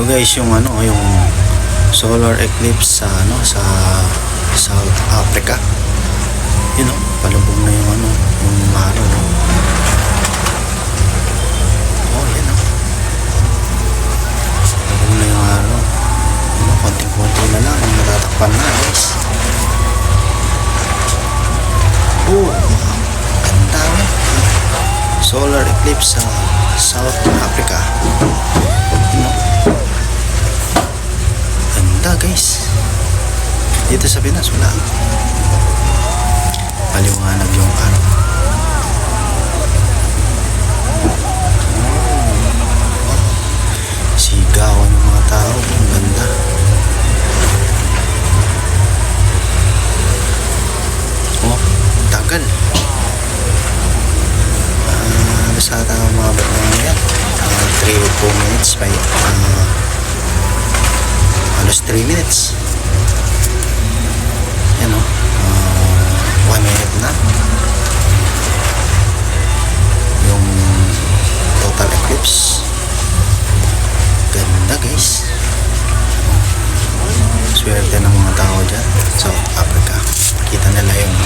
Ito guys yung yung solar eclipse sa sa South Africa. Yun palubog na yung yung araw. Oh, yan palubog na yung araw. Konting-konti na lang ang natatakpan na guys. Oh, ganda solar eclipse sa South Africa. Ganda guys. Dito sa Pinas wala. Paliwanag yung sigawan ng mga tao. Ang ganda. Oh, tagal. Basta tayo umabot na yan 3 or 4 minutes by halos 3 minutes. Yan 1 minute na yung total eclipse. Ganda guys. Swerte ng mga tao dyan South Africa. Kita nila yung